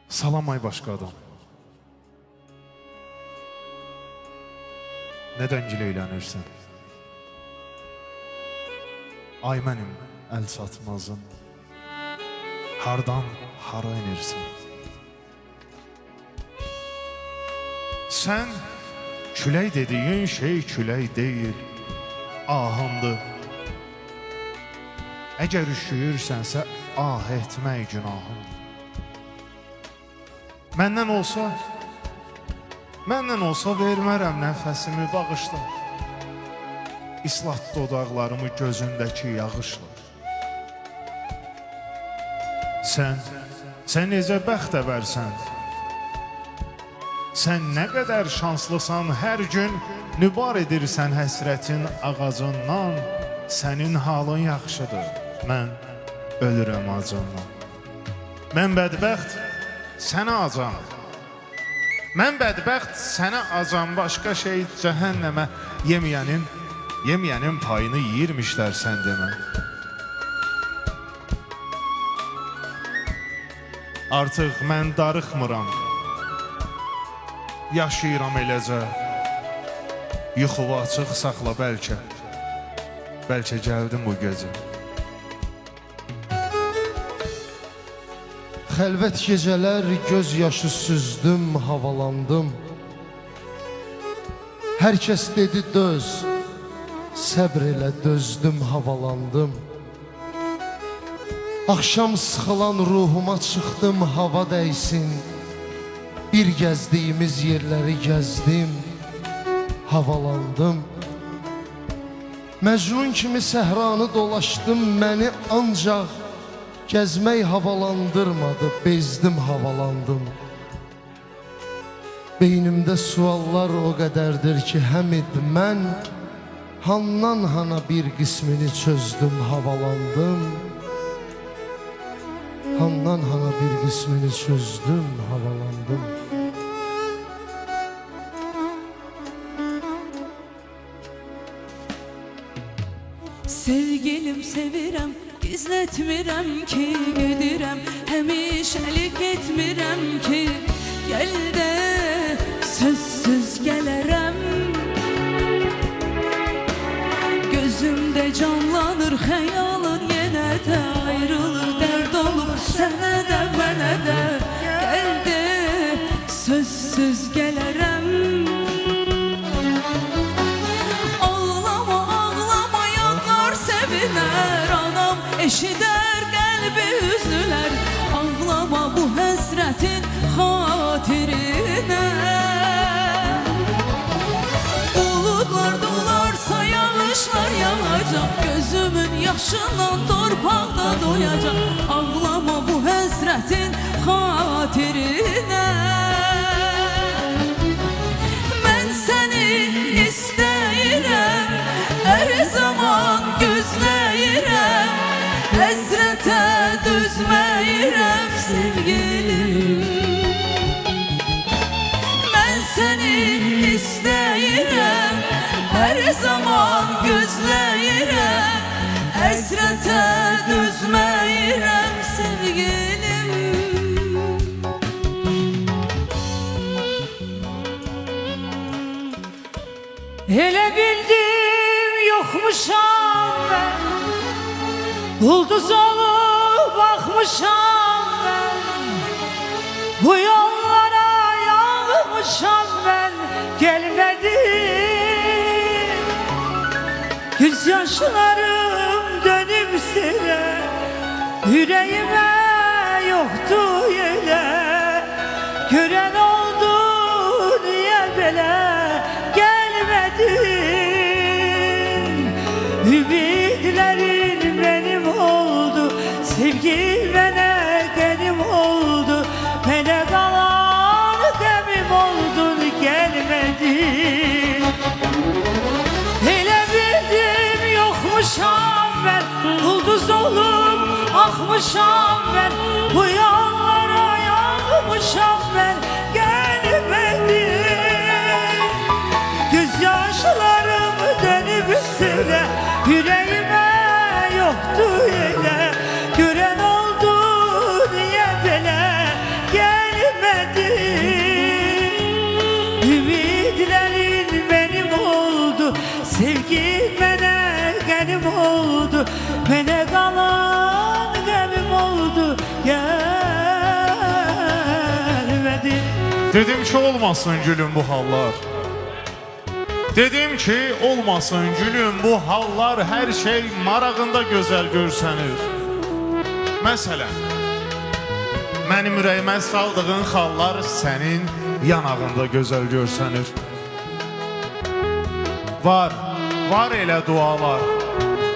Salam ay başqa adam. Nədən gileylənirsən? Ay mənim əl satmazım. Hardan hara inirsən? Sən külək dediyin şey külək deyil, ahındır. Əgər üşüyürsənsə ah etmək günahındır. Məndən olsa vermərəm nəfəsimi bağışla. İslat dodaqlarımı gözündəki yağışla. Sən necə bəxtəvərsən? Sən nə qədər şanslısan, hər gün nübar edirsən həsrətin ağacından. Sənin halın yaxşıdır, mən ölürəm acından. Mən bədbəxt sənə acam. Mən bədbəxt sənə acam. Başqa şey cəhənnəmə yeməyənin payını yiyirmişlər sən demə. Artıq mən darıxmıram, yaşayıram eləcə. Yuxuvu açıq saxla bəlkə gəldim bu gecə. Xəlvət gecələr göz yaşı süzdüm, havalandım. Hər kəs dedi döz, səbr elə dözdüm, havalandım. Axşam sıxılan ruhuma çıxdım, hava dəysin. Bir gəzdiyimiz yerləri gəzdim, havalandım. Məcnun kimi səhranı dolaşdım, məni ancaq gəzmək havalandırmadı, bezdim, havalandım. Beynimdə suallar o qədərdir ki, həmid mən handan hana bir qismini çözdüm, havalandım. Handan hana bir qismini çözdüm, havalandım. Sevgilim sevirəm, gizlətmirəm ki, gedirəm, həmişəlik etmirəm ki, gəl də sözsüz gələrəm. Gözümdə canlanır xəyalın, yenə də ayrılır, dərd olur sənə də mənə də, gəl də sözsüz gələrəm. Anam eşidər, qəlbi üzülər, ağlama bu həsrətin xatirinə. Buludlar dolarsa yağışlar yağacaq, gözümün yaşından torpaqda doyacaq, ağlama bu həsrətin xatirinə. Mən səni istəyirəm, hər zaman gözləyirəm, həsrətə dözməyirəm sevgilim. Mən səni istəyirəm, hər zaman gözləyirəm, həsrətə dözməyirəm sevgilim. Elə bildim yoxmuşam mən, ulduz olub baxmışam mən, bu yollara yağmışam mən, gəlmədim. Göz yaşlarım dönüb silə, ürəyimə yoxdu yelə, görən oldu niyə belə gelmedin. Ümitlerin benim oldu, sevgi bana benim oldu, bana kalan demim oldun, gelmedin. Elə bildim yokmuşam ben, ulduz olup akmışam ben, bu yollara yağmışam ben, gelmedin. Gözyaşlarım dönüp üstüne, yüreğime yoktu yine, gören oldu niye böyle, gel Dedim ki olmasın gülüm bu hallar. Dedim ki olmasın gülüm bu hallar. Her şey marağında gözəl görsənir. Məsələn, mənim ürəyimə saldığın xallar sənin yanağında gözəl görsənir. Var elə dualar.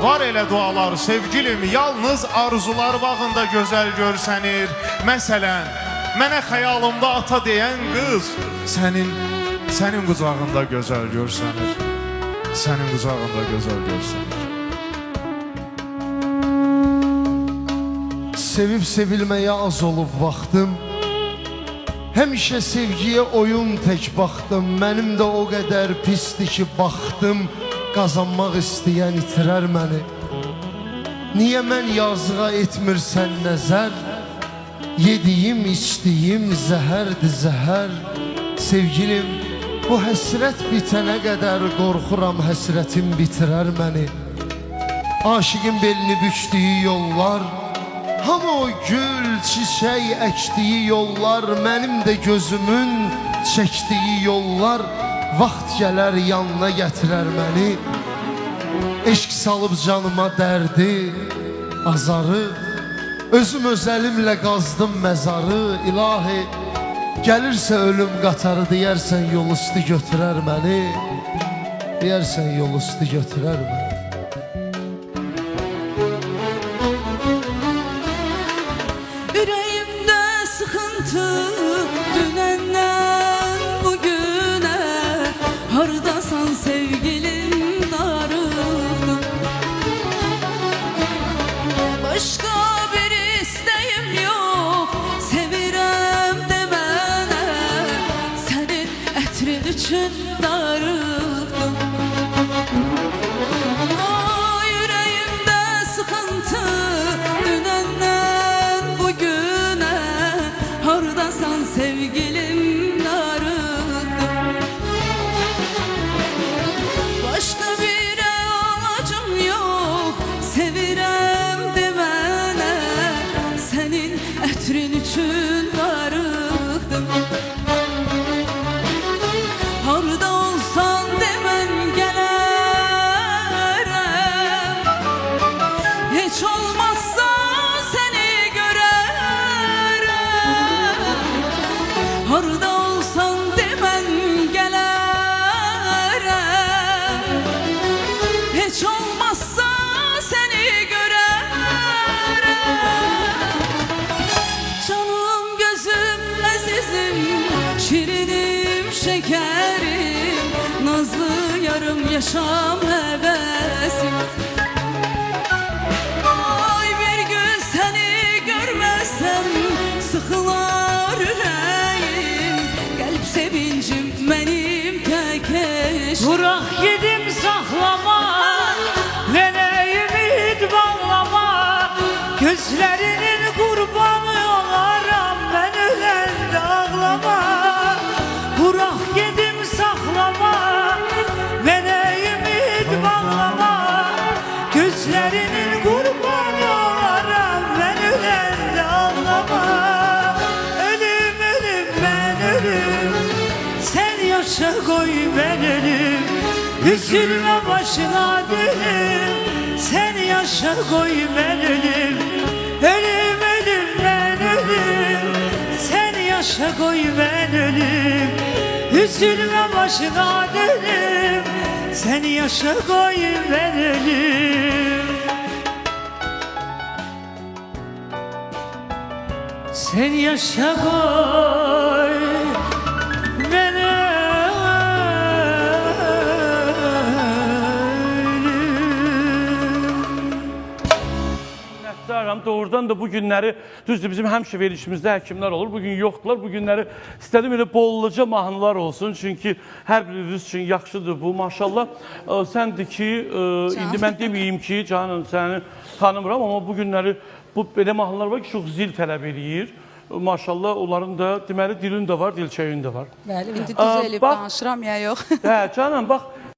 Var elə dualar sevgilim, yalnız arzular bağında gözəl görsənir. Məsələn, mənə xəyalımda ata deyən qız sənin qucağında gözəl görsənir. Sənin qucağında gözəl görsənir. Sevib sevilməyə az olub vaxtım. Həmişə sevgiyə oyun tək baxdım. Mənim də o qədər pisdir ki baxdım. Qazanmaq istəyən itirər məni. Niyə mən yazığa etmirsən nəzər? Yediyim, içdiyim zəhərdir zəhər. Sevgilim, bu həsrət bitənə qədər qorxuram həsrətim bitirər məni. Aşığın belini bükdüyü yollar, hamı o gül, çiçək əkdiyi yollar, mənim də gözümün çəkdiyi yollar, vaxt gələr yanına gətirər məni. Eşq salıb canıma dərdi, azarı, özüm öz əlimlə qazdım məzarı. İlahi, gəlirsə ölüm qatarı, deyərsən yol üstü götürər məni. Deyərsən yol üstü götürər məni. Yüreğimde sıkıntı dünenden bugüne. Hardasan sevgilim darıldım. Başka bir isteğim yok, sevirem demene. Senin etrin için darıldım. Yüreğimde sıkıntı dünenden bugüne. Hardasan sevgilim darıldım. Başka bir amacım yok, sevirem demene. Senin etrin için darıldım. Harda olsan demen gelirim. Hiç olmazsa seni görerim. Harda olsan demen gelirim. Hiç olmazsa seni görerim. Canım gözüm azizim, şirinim şekerim, nazlı yarım yaşam hevesim. Ay bir gün seni görmezsem sıkılar yüreğim. Kalp sevincim benim tek eşim. Bırak yedim saklama, Mənə ümid bağlama. Gözlərinin qurbanı olaram, mən öləndə ağlama. Bırak yedim saklama, Mənə ümid bağlama. Gözlərinin qurbanı olaram, mən öləndə ağlama. Ölüm, ölüm, mən ölüm, sen yaşa koy ben ölüm. Üzülme başına dönüm, sen yaşa koy ben ölüm. Ölüm, ölüm, ben ölüm, sen yaşa koy ben ölüm. Üzülme başına dönüm, sen yaşa koy ben ölüm. Sen yaşa koy ben ölüm. Minnətdaram. Doğrudan da bu günləri, düzdür bizim həmişə verilişimizdə həkimlər olur. Bugün yoxdular. Bu günləri istədim elə bolluca mahnılar olsun. Çünki hər biriniz üçün yaxşıdır bu. Maşallah. Səndir ki, indi mən deməyim ki, canım səni tanımıram, amma bu günləri bu belə mahnılar var ki, çox zil tələb eləyir. Maşallah onların da deməli dilin də var, dilçəyin də var. Bəli, indi düz elib danışıram ya yox. Hə, canım bax